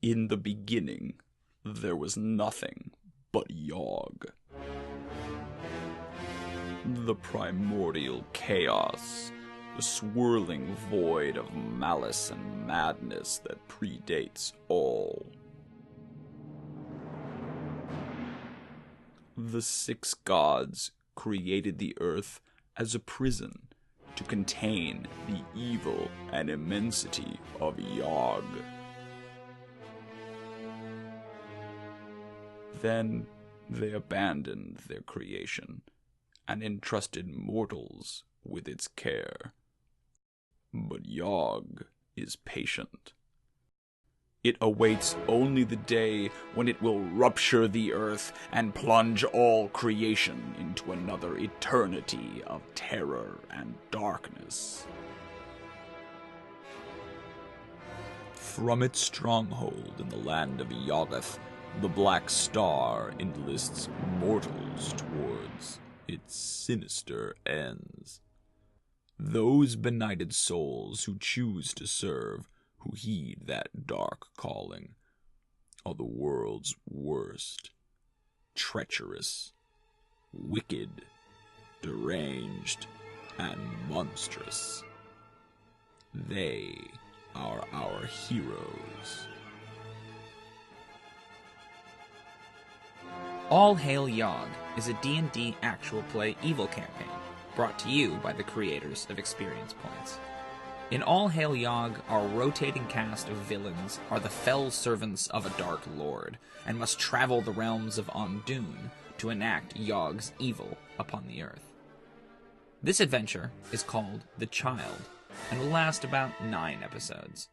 In the beginning, there was nothing but Yog. The primordial chaos, the swirling void of malice and madness that predates all. The six gods created the earth as a prison to contain the evil and immensity of Yog. Then they abandoned their creation and entrusted mortals with its care. But Yog is patient. It awaits only the day when it will rupture the earth and plunge all creation into another eternity of terror and darkness. From its stronghold in the land of Yoggoth, the Black Star enlists mortals towards its sinister ends. Those benighted souls who choose to serve, who heed that dark calling, are the world's worst, treacherous, wicked, deranged, and monstrous. They are our heroes. All Hail Yog is a D&D actual play evil campaign, brought to you by the creators of Experience Points. In All Hail Yog, our rotating cast of villains are the fell servants of a dark lord, and must travel the realms of Ondûn to enact Yog's evil upon the earth. This adventure is called The Child, and will last about 9 episodes.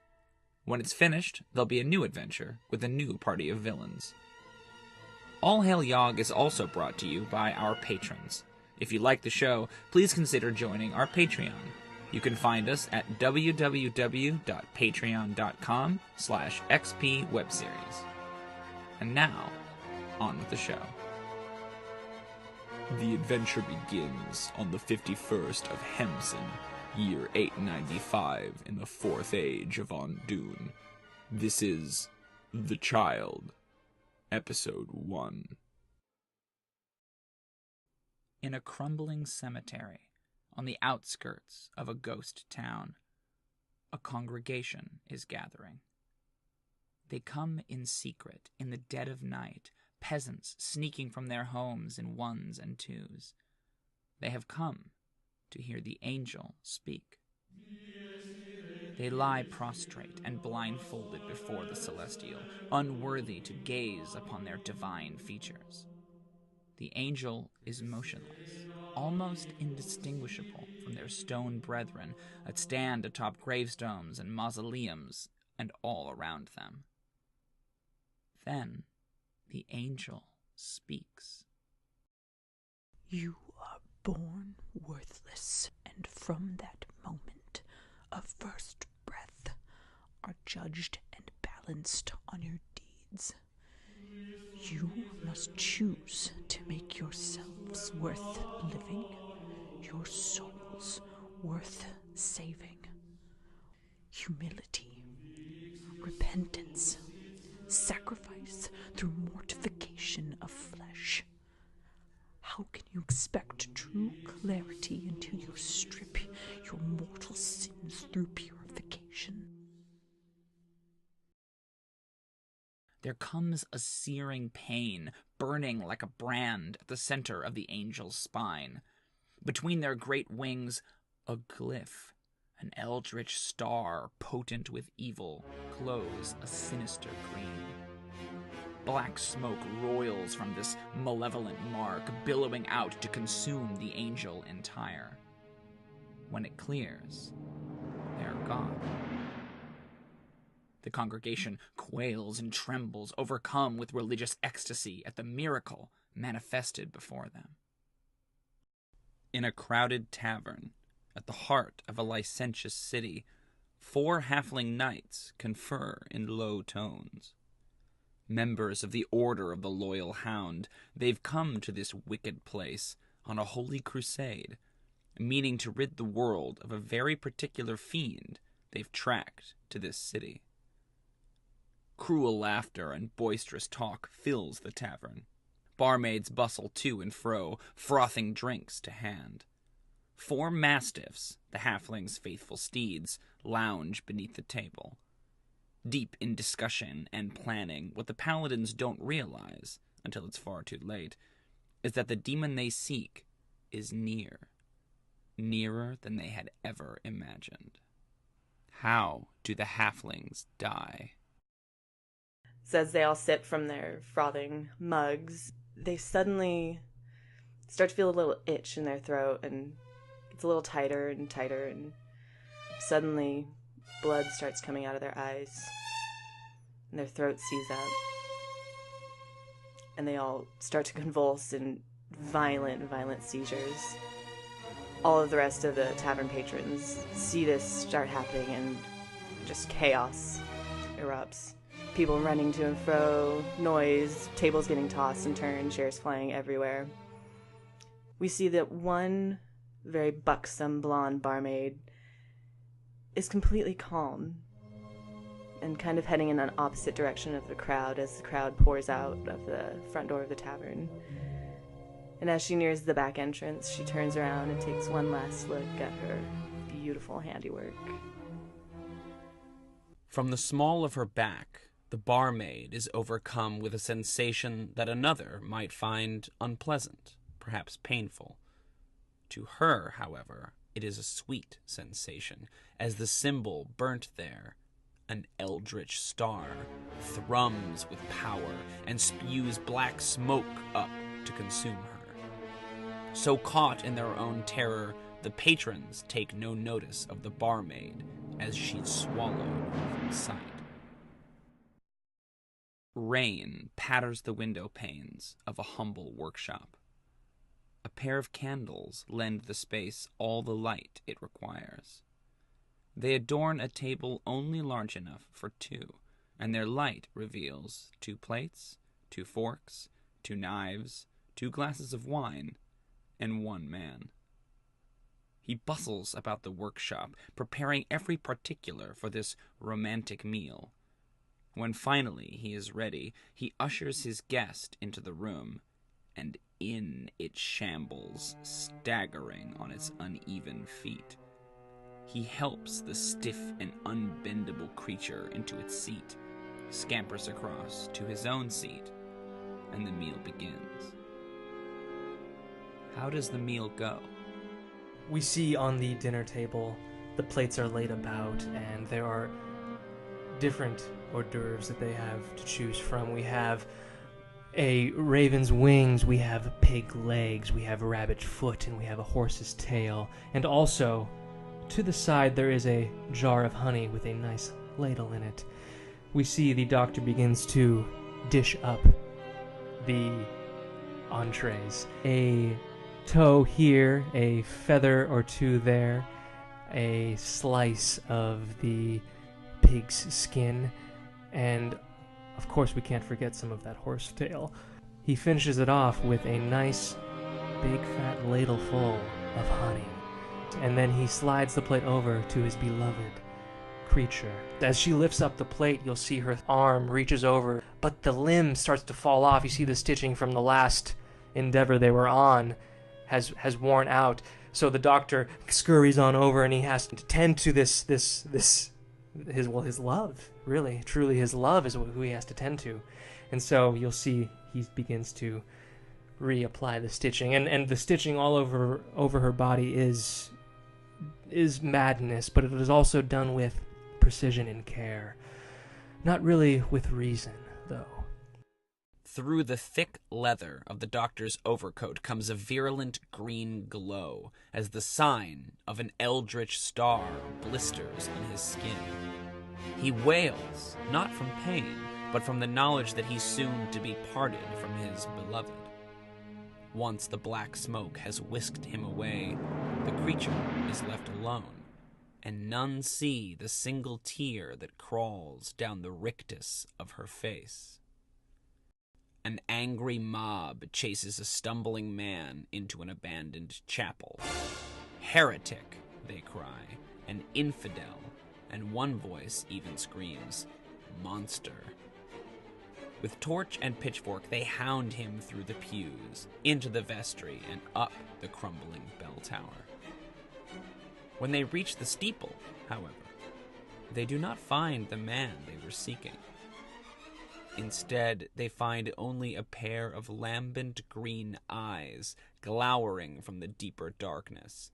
When it's finished, there'll be a new adventure with a new party of villains. All Hail Yog is also brought to you by our patrons. If you like the show, please consider joining our Patreon. You can find us at www.patreon.com/xpwebseries. And now, on with the show. The adventure begins on the 51st of Hemsen, year 895 in the 4th age of Ondûn. This is The Child, Episode 1. In a crumbling cemetery, on the outskirts of a ghost town, a congregation is gathering. They come in secret, in the dead of night, peasants sneaking from their homes in ones and twos. They have come to hear the angel speak. They lie prostrate and blindfolded before the celestial, unworthy to gaze upon their divine features. The angel is motionless, almost indistinguishable from their stone brethren that stand atop gravestones and mausoleums and all around them. Then the angel speaks. You are born worthless, and from that moment of first breath are judged and balanced on your deeds. You must choose to make yourselves worth living, your souls worth saving. Humility, repentance, sacrifice through mortification of flesh. How can you expect true clarity until you strip your mortal sins through purification? There comes a searing pain, burning like a brand at the center of the angel's spine. Between their great wings, a glyph, an eldritch star potent with evil, glows a sinister green. Black smoke roils from this malevolent mark, billowing out to consume the angel entire. When it clears, they are gone. The congregation quails and trembles, overcome with religious ecstasy at the miracle manifested before them. In a crowded tavern, at the heart of a licentious city, 4 halfling knights confer in low tones. Members of the Order of the Loyal Hound, they've come to this wicked place on a holy crusade, meaning to rid the world of a very particular fiend they've tracked to this city. Cruel laughter and boisterous talk fills the tavern. Barmaids bustle to and fro, frothing drinks to hand. 4 mastiffs, the halfling's faithful steeds, lounge beneath the table. Deep in discussion and planning, what the paladins don't realize, until it's far too late, is that the demon they seek is near. Nearer than they had ever imagined. How do the halflings die? So as they all sip from their frothing mugs, they suddenly start to feel a little itch in their throat, and it's a little tighter and tighter, and suddenly blood starts coming out of their eyes, and their throat seize up, and they all start to convulse in violent seizures. All of the rest of the tavern patrons see this start happening, and just chaos erupts. People running to and fro, noise, tables getting tossed and turned, chairs flying everywhere. We see that one very buxom blonde barmaid is completely calm and kind of heading in an opposite direction of the crowd as the crowd pours out of the front door of the tavern. And as she nears the back entrance, she turns around and takes one last look at her beautiful handiwork. From the small of her back, the barmaid is overcome with a sensation that another might find unpleasant, perhaps painful. To her, however, it is a sweet sensation, as the symbol burnt there, an eldritch star, thrums with power and spews black smoke up to consume her. So caught in their own terror, the patrons take no notice of the barmaid as she's swallowed from sight. Rain patters the window panes of a humble workshop. A pair of candles lend the space all the light it requires. They adorn a table only large enough for 2, and their light reveals 2 plates, 2 forks, 2 knives, 2 glasses of wine, and 1 man. He bustles about the workshop, preparing every particular for this romantic meal. When finally he is ready, he ushers his guest into the room, and in it shambles, staggering on its uneven feet. He helps the stiff and unbendable creature into its seat, scampers across to his own seat, and the meal begins. How does the meal go? We see on the dinner table, the plates are laid about, and there are different hors d'oeuvres that they have to choose from. We have a raven's wings, we have pig legs, we have a rabbit's foot, and we have a horse's tail. And also, to the side, there is a jar of honey with a nice ladle in it. We see the doctor begins to dish up the entrees. A toe here, a feather or 2 there, a slice of the pig's skin, and of course we can't forget some of that horse tail. He finishes it off with a nice big fat ladle full of honey, and then he slides the plate over to his beloved creature. As she lifts up the plate, you'll see her arm reaches over, but the limb starts to fall off. You see the stitching from the last endeavor they were on has worn out, so the doctor scurries on over, and he has to tend to his love, really, truly his love is who he has to tend to. And so you'll see he begins to reapply the stitching, and the stitching all over her body is madness, but it is also done with precision and care. Not really with reason, though. Through the thick leather of the doctor's overcoat comes a virulent green glow as the sign of an eldritch star blisters on his skin. He wails, not from pain, but from the knowledge that he's soon to be parted from his beloved. Once the black smoke has whisked him away, the creature is left alone, and none see the single tear that crawls down the rictus of her face. An angry mob chases a stumbling man into an abandoned chapel. "Heretic," they cry, "an infidel," and one voice even screams, "Monster." With torch and pitchfork, they hound him through the pews, into the vestry, and up the crumbling bell tower. When they reach the steeple, however, they do not find the man they were seeking. Instead, they find only a pair of lambent green eyes glowering from the deeper darkness.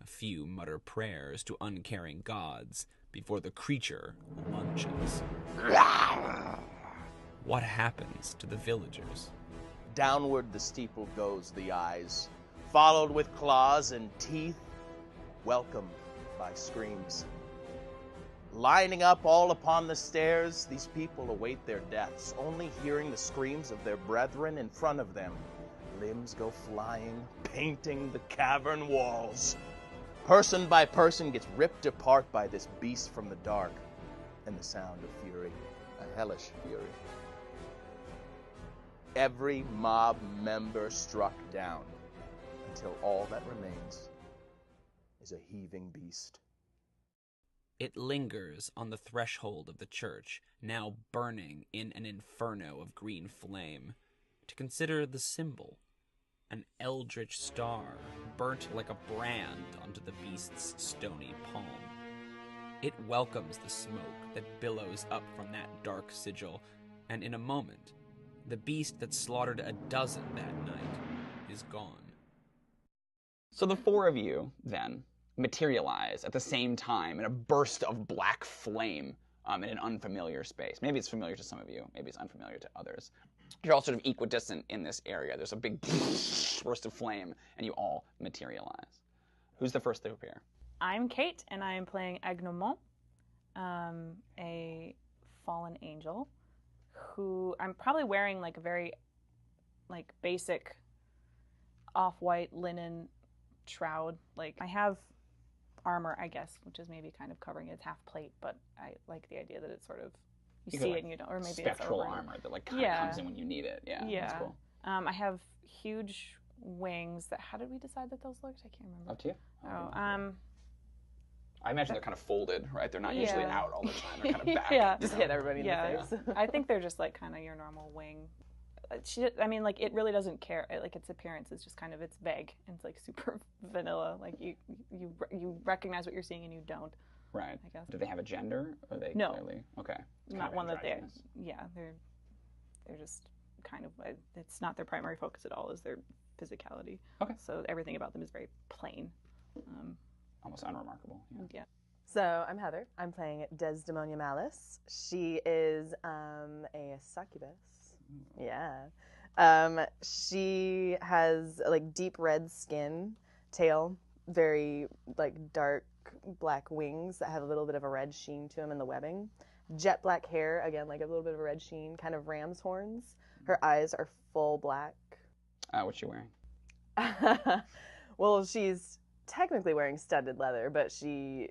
A few mutter prayers to uncaring gods before the creature lunges. What happens to the villagers? Downward the steeple goes the eyes, followed with claws and teeth, welcomed by screams. Lining up all upon the stairs, these people await their deaths, only hearing the screams of their brethren in front of them. Limbs go flying, painting the cavern walls. Person by person gets ripped apart by this beast from the dark, and the sound of fury, a hellish fury. Every mob member struck down, until all that remains is a heaving beast. It lingers on the threshold of the church, now burning in an inferno of green flame, to consider the symbol, an eldritch star burnt like a brand onto the beast's stony palm. It welcomes the smoke that billows up from that dark sigil, and in a moment, the beast that slaughtered a dozen that night is gone. So the four of you, then, materialize at the same time in a burst of black flame in an unfamiliar space. Maybe it's familiar to some of you, maybe it's unfamiliar to others. You're all sort of equidistant in this area. There's a big burst of flame, and you all materialize. Who's the first to appear? I'm Kate, and I am playing Agnoment, a fallen angel, who I'm probably wearing like a very basic off-white linen shroud. Like, I have armor, I guess, which is maybe kind of covering its half plate, but I like the idea that it's sort of, you see it and you don't, or maybe spectral it's armor that kind of comes in when you need it. Yeah, that's cool. I have huge wings that, how did we decide that those looked? I can't remember. Up to you. I imagine they're kind of folded, right? They're not usually out all the time. They're kind of back. Yeah. Just hit everybody in the face. I think they're just like kind of your normal wing. It really doesn't care. Like, its appearance is just kind of, it's vague. And it's like super vanilla. Like, you recognize what you're seeing and you don't. Right. I guess. Do they have a gender? Or are they No. clearly? Okay. Not one that they're, they're just kind of, it's not their primary focus at all, is their physicality. Okay. So everything about them is very plain. Almost unremarkable. Yeah. So I'm Heather. I'm playing Desdemonia Malice. She is a succubus. Yeah. She has like deep red skin, tail, very like dark black wings that have a little bit of a red sheen to them in the webbing. Jet black hair, again, like a little bit of a red sheen, kind of ram's horns. Her eyes are full black. What's she wearing? Well, she's technically wearing studded leather, but she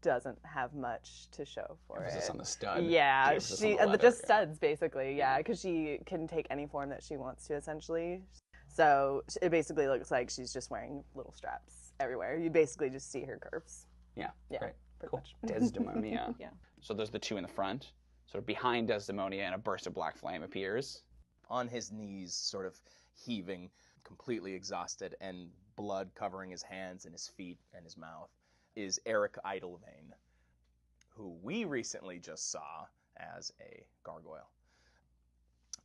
doesn't have much to show for it. Emphasis on the stud. Yeah, she just studs basically. Yeah, because she can take any form that she wants to, essentially. So it basically looks like she's just wearing little straps everywhere. You basically just see her curves. Yeah. Great. Cool. Much. Desdemonia. Yeah. So there's the two in the front. Sort of behind Desdemonia, and a burst of black flame appears. On his knees, sort of heaving, completely exhausted, and blood covering his hands and his feet and his mouth, is Erick Idylvain, who we recently just saw as a gargoyle.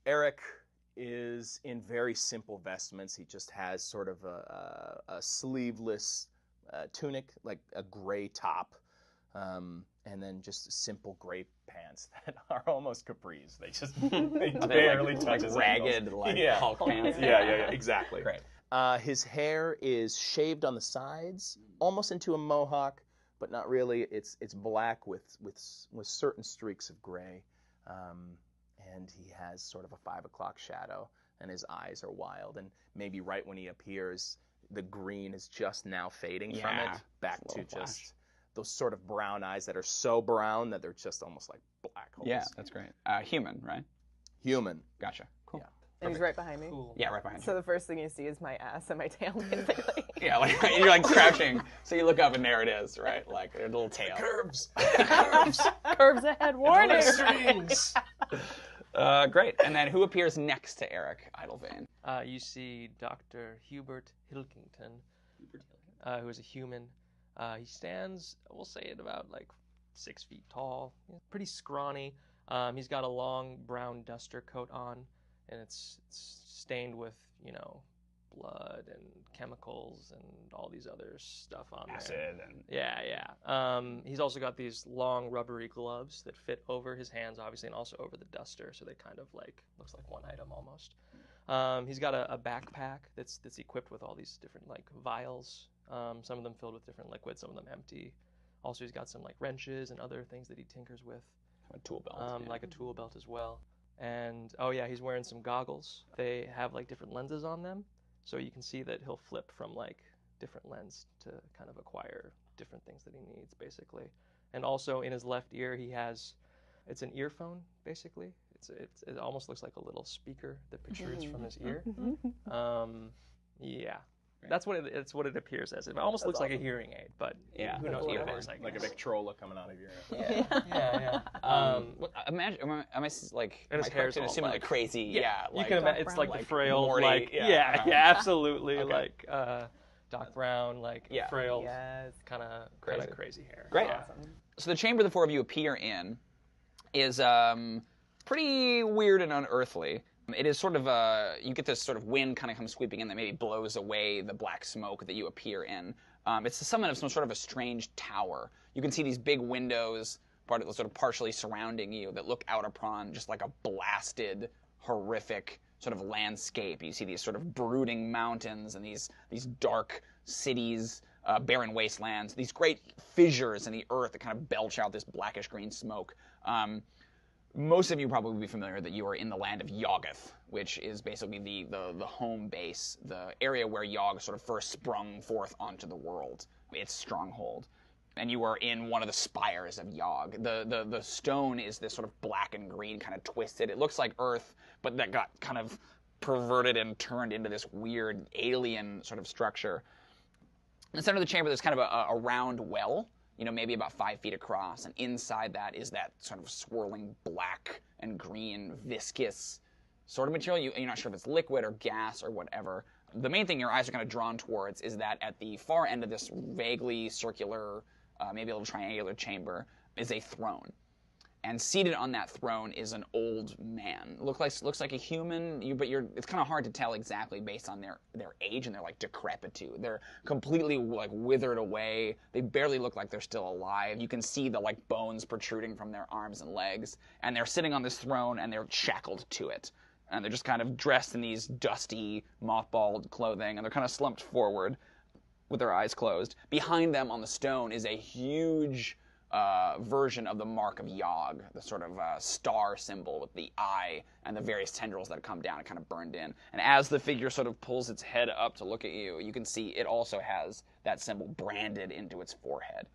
Erick is in very simple vestments. He just has sort of a sleeveless tunic, like a gray top, and then just simple gray pants that are almost capris. They just they barely touch his ragged, ankles. like Hulk pants. Yeah, exactly. Great. His hair is shaved on the sides, almost into a mohawk, but not really. It's black with certain streaks of gray, and he has sort of a 5 o'clock shadow, and his eyes are wild. And maybe right when he appears, the green is just now fading from it back to just those sort of brown eyes that are so brown that they're just almost like black holes. Yeah, that's great. Human, right? Human. Gotcha. Cool. Yeah. And he's right behind me. Cool. Yeah, right behind you. So the first thing you see is my ass and my tail, basically. Yeah, like you're like crouching, so you look up and there it is, right? Like a little tail. Curves. Curves ahead, warning. Strings. Great. And then who appears next to Erick Idylvain? You see Dr. Hughbert Hilkington, who is a human. He stands, we'll say, at about like 6 feet tall. He's pretty scrawny. He's got a long brown duster coat on, and it's stained with, blood and chemicals and all these other stuff on Acid there. and... Yeah. He's also got these long rubbery gloves that fit over his hands, obviously, and also over the duster, so they kind of looks like one item almost. He's got a backpack that's equipped with all these different vials, some of them filled with different liquids, some of them empty. Also, he's got some wrenches and other things that he tinkers with. A tool belt. Like a tool belt as well. And, he's wearing some goggles. They have different lenses on them. So you can see that he'll flip from different lens to kind of acquire different things that he needs, basically. And also in his left ear, it's an earphone, basically. It almost looks like a little speaker that protrudes from his ear. Yeah. That's what it appears as. It almost looks like a hearing aid, but who knows what it is? Like a Victrola coming out of your ear. Yeah. Imagine, am I and his hair's all assuming crazy? Yeah. You can imagine it's the frail, Morty, absolutely, okay. Doc Brown, frail, kind of crazy hair. Great. Yeah. So the chamber the four of you appear in is pretty weird and unearthly. It is sort of you get this sort of wind kind of comes sweeping in that maybe blows away the black smoke that you appear in. It's the summit of some sort of a strange tower. You can see these big windows, sort of partially surrounding you, that look out upon just like a blasted, horrific sort of landscape. You see these sort of brooding mountains and these dark cities, barren wastelands, these great fissures in the earth that kind of belch out this blackish green smoke. Most of you probably will be familiar that you are in the land of Yoggoth, which is basically the home base, the area where Yog sort of first sprung forth onto the world, its stronghold. And you are in one of the spires of Yog. The stone is this sort of black and green, kind of twisted. It looks like earth, but that got kind of perverted and turned into this weird alien sort of structure. In the center of the chamber, there's kind of a round well, maybe about 5 feet across, and inside that is that sort of swirling black and green, viscous sort of material. You're not sure if it's liquid or gas or whatever. The main thing your eyes are kind of drawn towards is that at the far end of this vaguely circular, maybe a little triangular chamber, is a throne. And seated on that throne is an old man. Looks like a human, but it's kind of hard to tell exactly based on their age and their decrepitude. They're completely withered away. They barely look like they're still alive. You can see the bones protruding from their arms and legs. And they're sitting on this throne and they're shackled to it. And they're just kind of dressed in these dusty, mothballed clothing, and they're kind of slumped forward with their eyes closed. Behind them on the stone is a huge version of the mark of Yog, the sort of star symbol with the eye and the various tendrils that come down and kind of burned in. And as the figure sort of pulls its head up to look at you, you can see it also has that symbol branded into its forehead.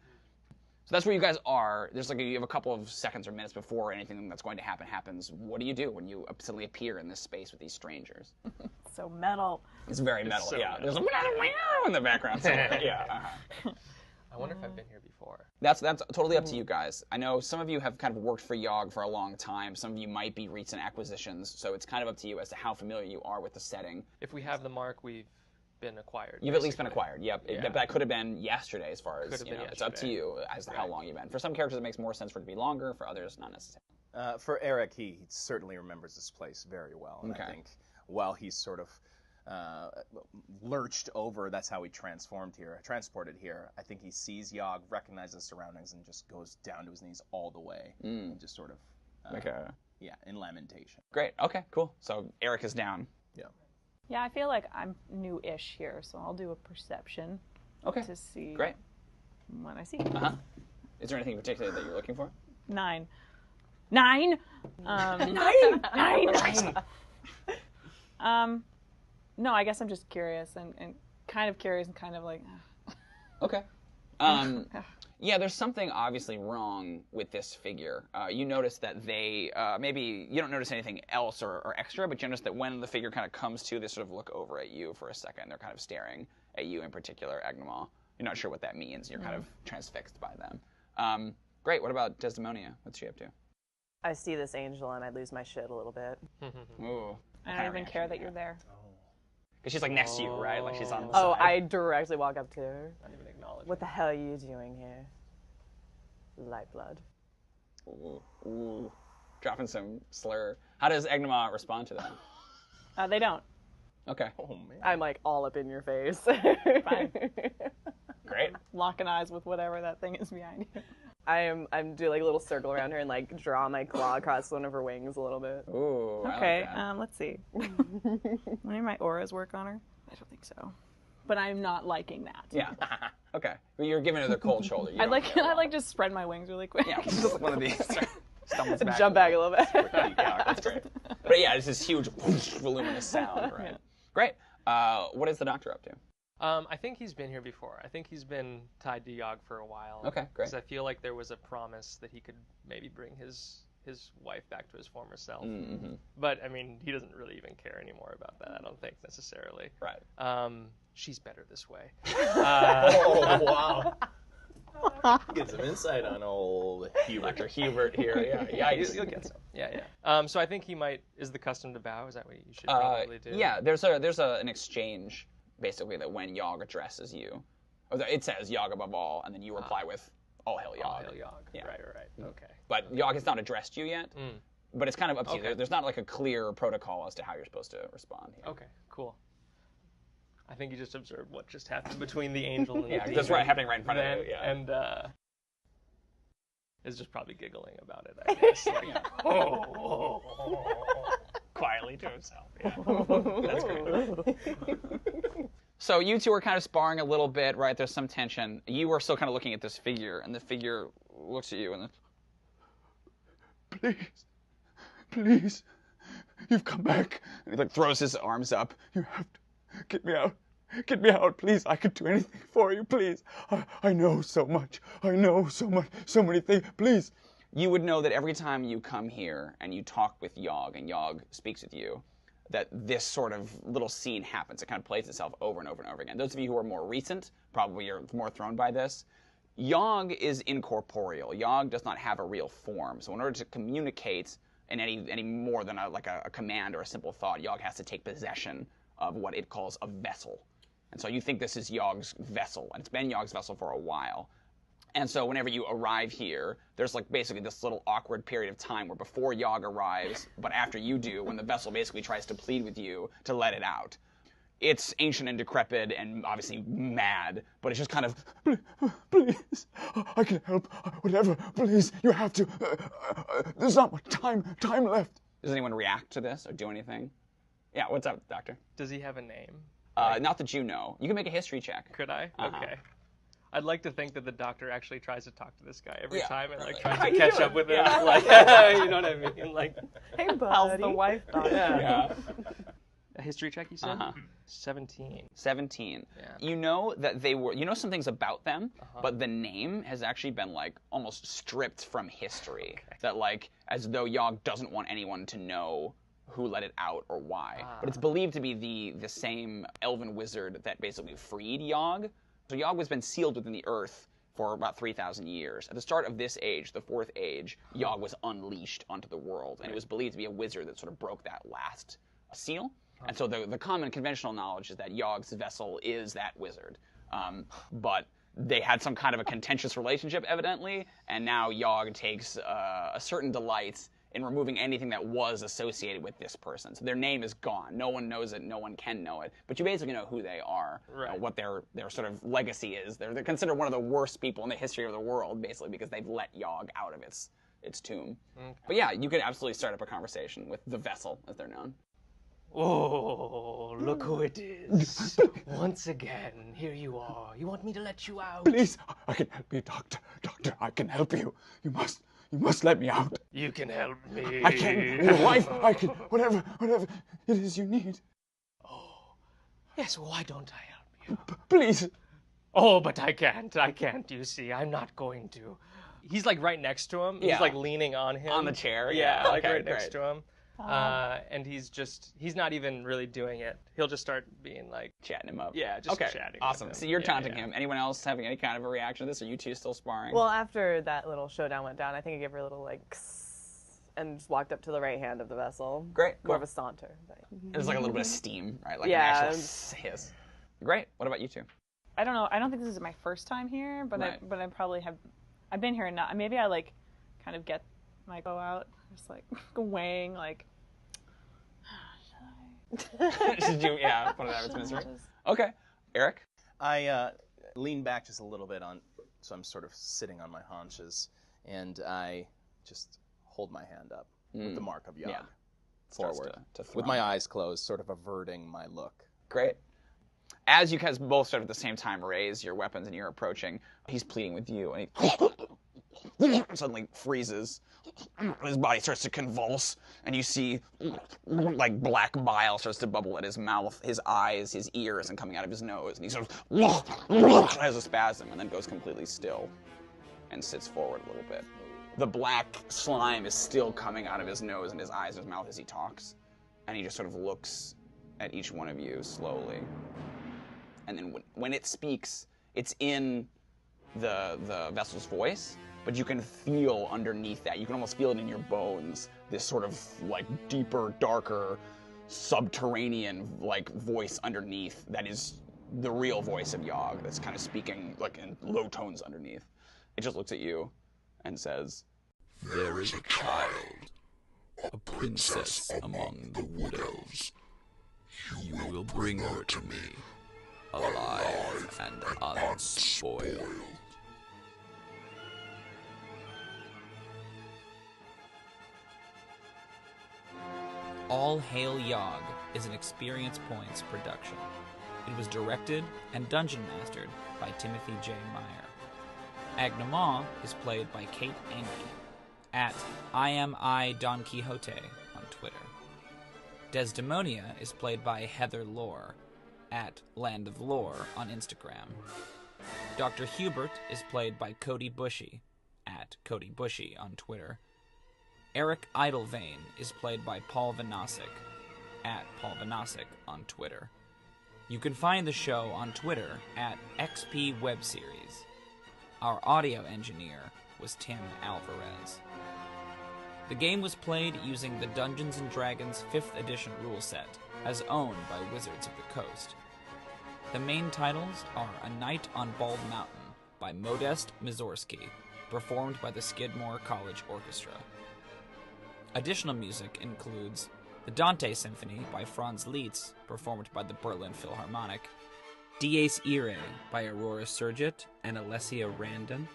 So that's where you guys are. There's you have a couple of seconds or minutes before anything that's going to happen happens. What do you do when you suddenly appear in this space with these strangers? So metal. It's very metal, so yeah. metal. There's a in the background. So, yeah. I wonder if I've been here before. That's totally up to you guys. I know some of you have kind of worked for Yog for a long time. Some of you might be recent acquisitions, so it's kind of up to you as to how familiar you are with the setting. If we have the mark, we've been acquired. You've at least been acquired, yep. Yeah. That could have been yesterday as far as, it's up to yesterday. you as to how long you've been. For some characters, it makes more sense for it to be longer. For others, not necessarily. For Erick, he certainly remembers this place very well. And I think while he's sort of lurched over, that's how he transported here. I think he sees Yog, recognizes his surroundings, and just goes down to his knees all the way. And just sort of, in lamentation. Great, okay, cool. So Erick is down. Yeah. Yeah, I feel like I'm new-ish here, so I'll do a perception. Okay. To see. Great. What I see. Is there anything in particular that you're looking for? 9. 9? 9. No, I guess I'm just curious and kind of curious and kind of like. Okay. Yeah, there's something obviously wrong with this figure. You notice that they, maybe you don't notice anything else or extra, but you notice that when the figure kind of comes to, they sort of look over at you for a second. They're kind of staring at you in particular, Agnoment. You're not sure what that means. You're kind of transfixed by them. Great. What about Desdemonia? What's she up to? I see this angel and I lose my shit a little bit. Ooh. I don't even care that you're there. Because she's like next to you, right? Like she's on the Oh, side. I directly walk up to her. Not even acknowledge. What the hell are you doing here? Lifeblood. Ooh. Dropping some slur. How does Agnoment respond to that? They don't. Okay. Oh man. I'm like all up in your face. Fine. Great. Locking eyes with whatever that thing is behind you. I'm doing like a little circle around her and like draw my claw across one of her wings a little bit. Ooh. I like Okay, that. let's see. Any of my auras work on her? I don't think so. But I'm not liking that. Yeah. Okay. But you're giving her the cold shoulder. You I don't like care at I all. like just spread my wings really quick. Yeah, just like one of these. Stumbles back. Jump back a little bit. Yeah, that's great. But yeah, it's this huge, voluminous sound, right? Yeah. Great. What is the doctor up to? I think he's been here before. I think he's been tied to Yog for a while. Okay, great. Because I feel like there was a promise that he could maybe bring his wife back to his former self. Mm-hmm. But, I mean, he doesn't really even care anymore about that, I don't think, necessarily. Right. She's better this way. Oh, wow. Get some insight on old Hughbert. Dr. Hughbert here. Yeah, You'll get some. Yeah. So I think he is the custom to bow. Is that what you should probably do? Yeah, there's an exchange, basically, that when Yog addresses you, it says Yog above all, and then you reply with All Hail Yog. All Hail Yog. Yeah. Right. Okay. But Yog has not addressed you yet, but it's kind of up to you. Okay. There's not like a clear protocol as to how you're supposed to respond here. Okay, cool. I think you just observed what just happened between the angel and the demon. That's happening right in front of you. Yeah. And is just probably giggling about it, I guess. Like, quietly to himself. Yeah. That's great. So you two are kind of sparring a little bit, right? There's some tension. You are still kind of looking at this figure, and the figure looks at you and then, please, you've come back. And he like throws his arms up. You have to get me out, please. I could do anything for you, please. I know so much. So many things. Please. You would know that every time you come here and you talk with Yog and Yog speaks with you, that this sort of little scene happens. It kind of plays itself over and over and over again. Those of you who are more recent probably are more thrown by this. Yog is incorporeal. Yog does not have a real form. So in order to communicate in any more than a command or a simple thought, Yog has to take possession of what it calls a vessel. And so you think this is Yog's vessel, and it's been Yog's vessel for a while. And so whenever you arrive here, there's like basically this little awkward period of time where before Yog arrives, but after you do, when the vessel basically tries to plead with you to let it out. It's ancient and decrepit and obviously mad, but it's just kind of, please, I can help, whatever, please, you have to, there's not much time left. Does anyone react to this or do anything? Yeah, what's up, Doctor? Does he have a name? Not that you know. You can make a history check. Could I? Uh-huh. Okay. I'd like to think that the doctor actually tries to talk to this guy every Yeah. time and like How tries to you catch doing? up with him. Yeah. Like, you know what I mean? Like, Hey, How's buddy. the wife, doctor? Yeah. a history check, you said? Uh-huh. 17. 17. Yeah. You know that you know some things about them, but the name has actually been like almost stripped from history. Okay. That like, as though Yog doesn't want anyone to know who let it out or why. But it's believed to be the same elven wizard that basically freed Yog. So Yog has been sealed within the earth for about 3,000 years. At the start of this age, the fourth age, Yog was unleashed onto the world, and it was believed to be a wizard that sort of broke that last seal. And so the common conventional knowledge is that Yog's vessel is that wizard. But they had some kind of a contentious relationship, evidently, and now Yog takes a certain delight in removing anything that was associated with this person. So their name is gone. No one knows it. No one can know it. But you basically know who they are, Right. What their sort of legacy is. They're considered one of the worst people in the history of the world, basically, because they've let Yog out of its tomb. Okay. But yeah, you could absolutely start up a conversation with the vessel, as they're known. Oh, look who it is. Once again, here you are. You want me to let you out? Please, I can help you, Doctor. Doctor, I can help you. You must let me out. You can help me. I can. Your wife, I can. Whatever it is you need. Yes, why don't I help you? Please. Oh, but I can't, you see. I'm not going to. He's like right next to him. Yeah. He's like leaning on him. On the chair? Yeah, Yeah, like okay, right next great. to him. And he's not even really doing it. He'll just start being like, Chatting him up. yeah, just Okay, chatting. awesome. with him. So you're Yeah, taunting yeah. him. Anyone else having any kind of a reaction to this? Are you two still sparring? Well, after that little showdown went down, I think I gave her a little like and just walked up to the right hand of the vessel. Great. More Cool. of a saunter. But... There's like a little bit of steam, right? Like Yeah. an actual hiss. Great. What about you two? I don't know. I don't think this is my first time here, but Right. I probably have. I've been here enough. Maybe I like kind of get my go out, just like weighing like. Did you? Yeah. Put it out of its misery. Okay. Eric. I lean back just a little bit so I'm sort of sitting on my haunches, and I just hold my hand up with the mark of Yog. Yeah. Forward. To With my eyes closed, sort of averting my look. Great. As you guys both sort of at the same time raise your weapons and you're approaching, he's pleading with you, and he suddenly freezes. His body starts to convulse, and you see like black bile starts to bubble at his mouth, his eyes, his ears, and coming out of his nose. And he sort of has a spasm and then goes completely still and sits forward a little bit. The black slime is still coming out of his nose and his eyes and his mouth as he talks. And he just sort of looks at each one of you slowly. And then when it speaks, it's in the vessel's voice, but you can feel underneath that. You can almost feel it in your bones, this sort of like deeper, darker, subterranean like voice underneath that is the real voice of Yog that's kind of speaking like in low tones underneath. It just looks at you and says, There is a child, a princess among the wood elves. You will bring her to me, alive and unspoiled. All Hail Yog is an Experience Points production. It was directed and dungeon mastered by Timothy J. Meyer. Agnoment is played by Kate Enge at I Don Quixote on Twitter. Desdemonia is played by Heather Lore at Land of Lore on Instagram. Dr. Hughbert is played by Cody Bushee at Cody Bushee on Twitter. Erick Idylvain is played by Paul Vonasek at Paul Vonasek on Twitter. You can find the show on Twitter at XP Web Series. Our audio engineer was Tim Alvarez. The game was played using the Dungeons & Dragons 5th edition rule set, as owned by Wizards of the Coast. The main titles are A Night on Bald Mountain by Modest Mussorgsky, performed by the Skidmore College Orchestra. Additional music includes the Dante Symphony by Franz Liszt, performed by the Berlin Philharmonic, Dies Irae by Aurora Surgit and Alessia Randon,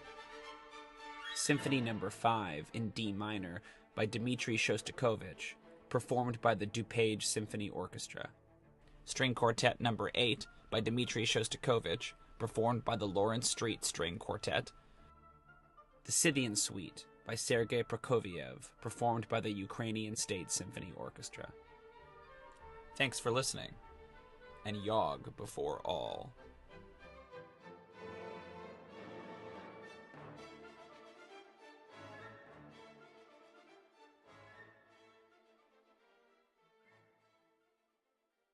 Symphony No. 5 in D minor by Dmitri Shostakovich, performed by the DuPage Symphony Orchestra, String Quartet No. 8 by Dmitri Shostakovich, performed by the Lawrence Street String Quartet, the Scythian Suite by Sergei Prokofiev, performed by the Ukrainian State Symphony Orchestra. Thanks for listening, and Yog before all.